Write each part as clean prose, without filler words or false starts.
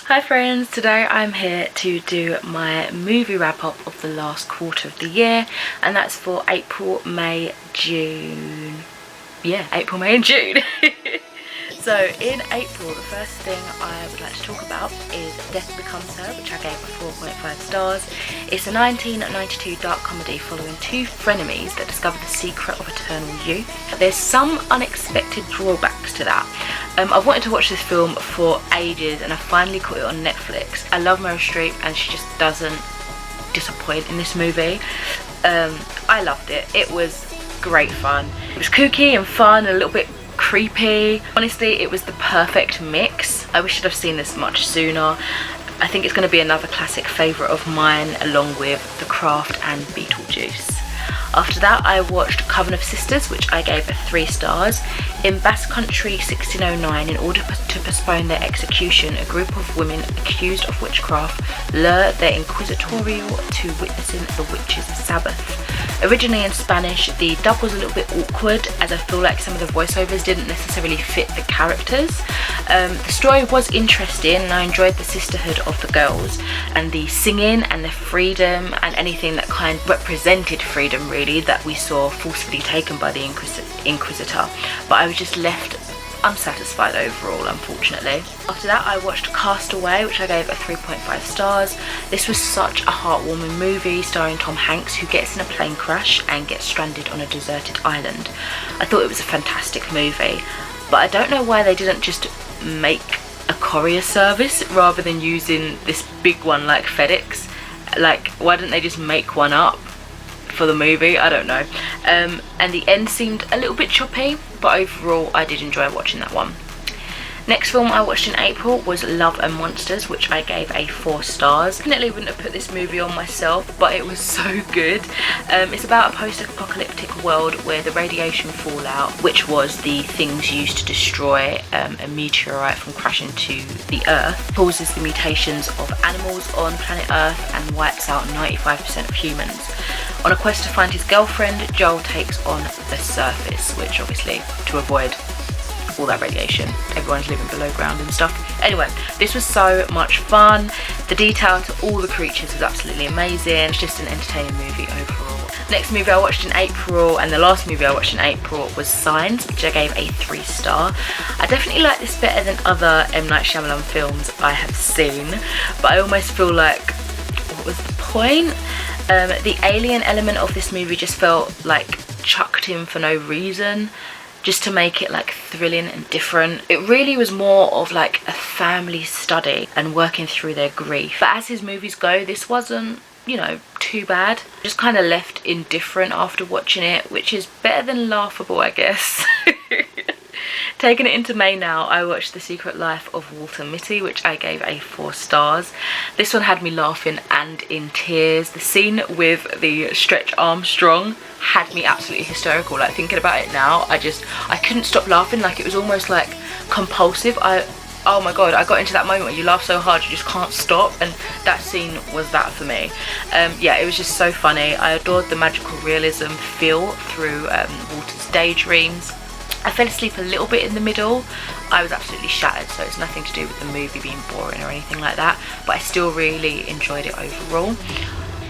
Hi friends, today I'm here to do my movie wrap up of the last quarter of the year, and that's for April, May, June. Yeah, April, May and June. So in April, the first thing I would like to talk about is Death Becomes Her, which I gave a 4.5 stars. It's a 1992 dark comedy following two frenemies that discover the secret of eternal youth. There's some unexpected drawbacks to that. I've wanted to watch this film for ages and I finally caught it on Netflix. I love Meryl Streep and she just doesn't disappoint in this movie. I loved it. It was great fun. It was kooky and fun and a little bit creepy. Honestly, it was the perfect mix. I wish I'd have seen this much sooner. I think it's going to be another classic favourite of mine, along with The Craft and Beetlejuice. After that, I watched Coven of Sisters, which I gave 3 stars. In Basque Country 1609, in order to postpone their execution, a group of women accused of witchcraft lure their inquisitorial to witnessing the witches' Sabbath. Originally in Spanish, the dub was a little bit awkward, as I feel like some of the voiceovers didn't necessarily fit the characters. The story was interesting and I enjoyed the sisterhood of the girls and the singing and the freedom and anything that kind of represented freedom, really, that we saw forcefully taken by the Inquisitor. But I was just left unsatisfied overall, unfortunately. After that, I watched Castaway, which I gave a 3.5 stars. This was such a heartwarming movie starring Tom Hanks, who gets in a plane crash and gets stranded on a deserted island. I thought it was a fantastic movie, but I don't know why they didn't just make a courier service rather than using this big one like FedEx. Like, why didn't they just make one up for the movie? I don't know. And the end seemed a little bit choppy, but overall I did enjoy watching that one. Next film I watched in April was Love and Monsters, which I gave a 4 stars. Definitely wouldn't have put this movie on myself, but it was so good. It's about a post-apocalyptic world where the radiation fallout, which was the things used to destroy a meteorite from crashing to the Earth, causes the mutations of animals on planet Earth and wipes out 95% of humans. On a quest to find his girlfriend, Joel takes on the surface, which obviously to avoid all that radiation, everyone's living below ground and stuff. Anyway, this was so much fun. The detail to all the creatures was absolutely amazing. It's just an entertaining movie overall. Next movie I watched in April, and the last movie I watched in April, was Signs, which I gave a 3 star. I definitely like this better than other M. Night Shyamalan films I have seen, but I almost feel like, what was the point? The alien element of this movie just felt like chucked in for no reason, just to make it like thrilling and different. It really was more of like a family study and working through their grief. But as his movies go, this wasn't, you know, too bad. Just kind of left indifferent after watching it, which is better than laughable, I guess. Taking it into May now, I watched The Secret Life of Walter Mitty, which I gave a 4 stars. This one had me laughing and in tears. The scene with the Stretch Armstrong had me absolutely hysterical. Like, thinking about it now, I couldn't stop laughing. Like, it was almost like compulsive. Oh my god, I got into that moment where you laugh so hard you just can't stop, and that scene was that for me. Yeah, it was just so funny. I adored the magical realism feel through Walter's daydreams. I fell asleep a little bit in the middle. I was absolutely shattered, so it's nothing to do with the movie being boring or anything like that, but I still really enjoyed it overall.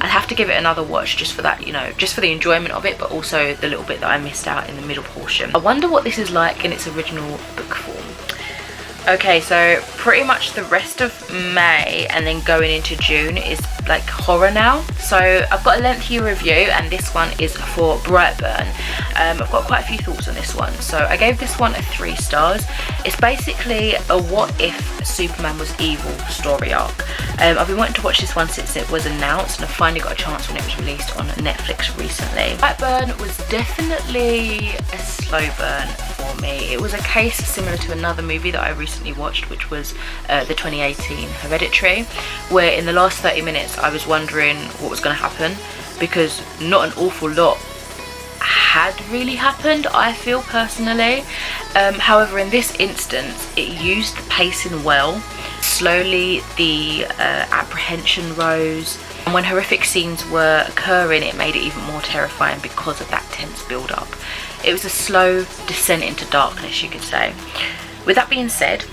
I'd have to give it another watch just for that, you know, just for the enjoyment of it, but also the little bit that I missed out in the middle portion. I wonder what this is like in its original book form. Okay, so pretty much the rest of May and then going into June is like horror now. So I've got a lengthy review, and this one is for Brightburn. I've got quite a few thoughts on this one. So I gave this one a 3 stars. It's basically a what if Superman was evil story arc. I've been wanting to watch this one since it was announced, and I finally got a chance when it was released on Netflix recently. Brightburn was definitely a slow burn for me. It was a case similar to another movie that I recently watched, which was the 2018 Hereditary, where in the last 30 minutes I was wondering what was going to happen, because not an awful lot had really happened, I feel personally. However, in this instance it used the pacing well. Slowly the apprehension rose, and when horrific scenes were occurring it made it even more terrifying because of that tense build up. It was a slow descent into darkness, you could say. With that being said,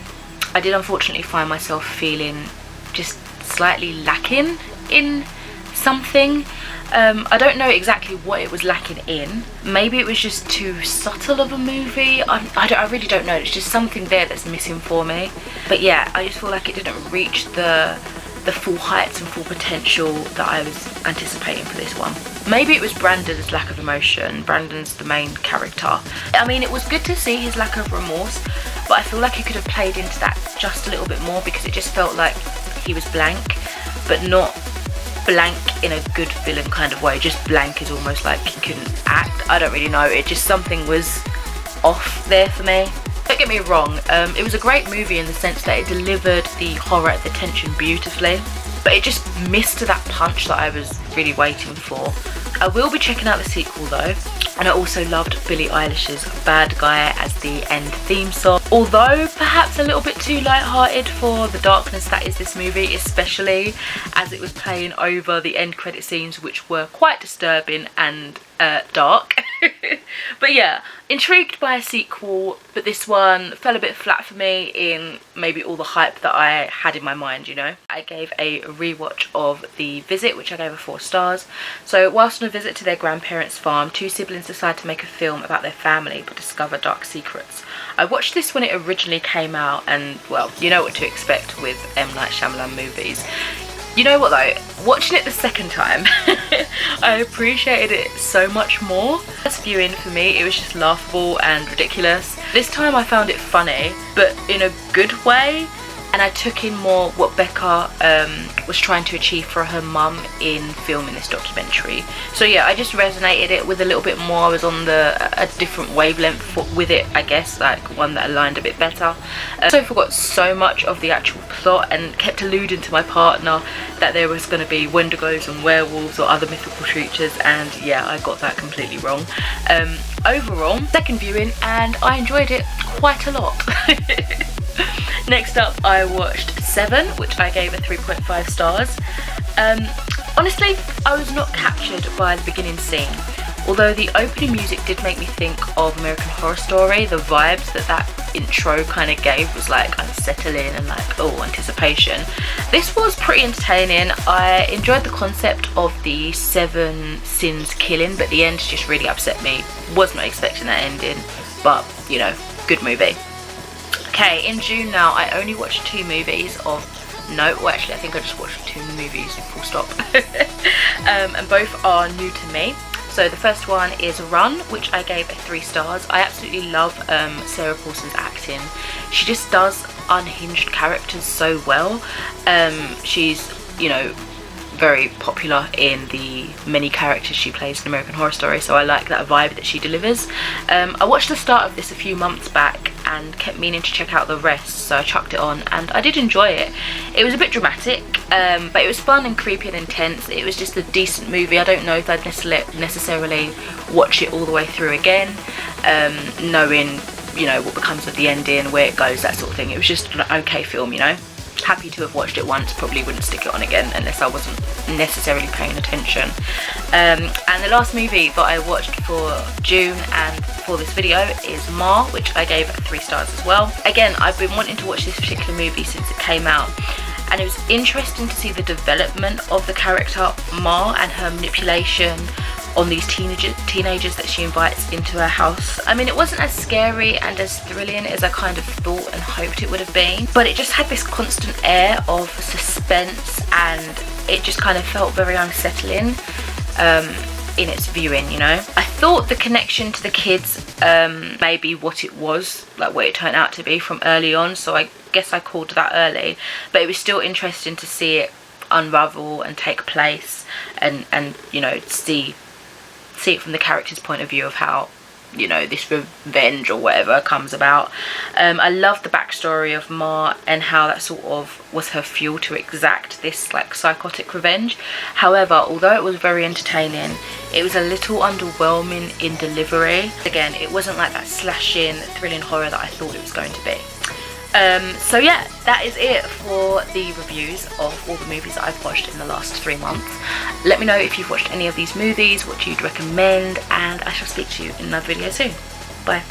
I did unfortunately find myself feeling just slightly lacking in something. I don't know exactly what it was lacking in. Maybe it was just too subtle of a movie. I really don't know. It's just something there that's missing for me. But yeah, I just feel like it didn't reach the full heights and full potential that I was anticipating for this one. Maybe it was Brandon's lack of emotion. Brandon's the main character. I mean, it was good to see his lack of remorse, but I feel like he could have played into that just a little bit more, because it just felt like he was blank, but not blank in a good villain kind of way. Just blank is almost like he couldn't act. I don't really know. It just, something was off there for me. Don't get me wrong, it was a great movie in the sense that it delivered the horror, the tension beautifully, but it just missed that punch that I was really waiting for. I will be checking out the sequel though, and I also loved Billie Eilish's Bad Guy as the end theme song. Although perhaps a little bit too light-hearted for the darkness that is this movie, especially as it was playing over the end credit scenes, which were quite disturbing and dark. But yeah, intrigued by a sequel, but this one fell a bit flat for me in maybe all the hype that I had in my mind, you know. I gave a rewatch of The Visit, which I gave a 4 stars. So whilst on a visit to their grandparents' farm, 2 siblings decide to make a film about their family but discover dark secrets. I watched this when it originally came out, and well, you know what to expect with M. Night Shyamalan movies. You know what though, watching it the second time, I appreciated it so much more. First viewing for me, it was just laughable and ridiculous. This time I found it funny, but in a good way, and I took in more what Becca was trying to achieve for her mum in filming this documentary. So yeah, I just resonated it with a little bit more. I was on a different wavelength with it, I guess, like one that aligned a bit better. So I forgot so much of the actual plot and kept alluding to my partner that there was going to be wendigos and werewolves or other mythical creatures, and yeah, I got that completely wrong. Overall, second viewing, and I enjoyed it quite a lot. Next up, I watched Seven, which I gave a 3.5 stars. Honestly, I was not captured by the beginning scene. Although the opening music did make me think of American Horror Story, the vibes that intro kind of gave was like unsettling and like, oh, anticipation. This was pretty entertaining. I enjoyed the concept of the 7 sins killing, but the end just really upset me. Was not expecting that ending, but you know, good movie. Okay, in June now, I only watched 2 movies of note. Well, actually, I think I just watched 2 movies, full stop. And both are new to me. So the first one is Run, which I gave a 3 stars. I absolutely love Sarah Paulson's acting. She just does unhinged characters so well. She's, you know, very popular in the many characters she plays in American Horror Story, so I like that vibe that she delivers. I watched the start of this a few months back and kept meaning to check out the rest, so I chucked it on and I did enjoy it. It was a bit dramatic, but it was fun and creepy and intense. It was just a decent movie. I don't know if I'd necessarily watch it all the way through again, knowing, you know, what becomes of the ending, where it goes, that sort of thing. It was just an okay film, you know. Happy to have watched it once, probably wouldn't stick it on again unless I wasn't necessarily paying attention. And the last movie that I watched for June and for this video is Ma, which I gave 3 stars as well. Again, I've been wanting to watch this particular movie since it came out, and it was interesting to see the development of the character Ma and her manipulation on these teenagers that she invites into her house. I mean, it wasn't as scary and as thrilling as I kind of thought and hoped it would have been, but it just had this constant air of suspense, and it just kind of felt very unsettling in its viewing, you know. I thought the connection to the kids maybe what it was, like what it turned out to be from early on, so I guess I called that early, but it was still interesting to see it unravel and take place, and you know, see it from the character's point of view of how, you know, this revenge or whatever comes about. I love the backstory of Ma and how that sort of was her fuel to exact this like psychotic revenge. However, although it was very entertaining, it was a little underwhelming in delivery. Again, it wasn't like that slashing, thrilling horror that I thought it was going to be. So yeah, that is it for the reviews of all the movies that I've watched in the last 3 months. Let me know if you've watched any of these movies, what you'd recommend, and I shall speak to you in another video soon. Bye.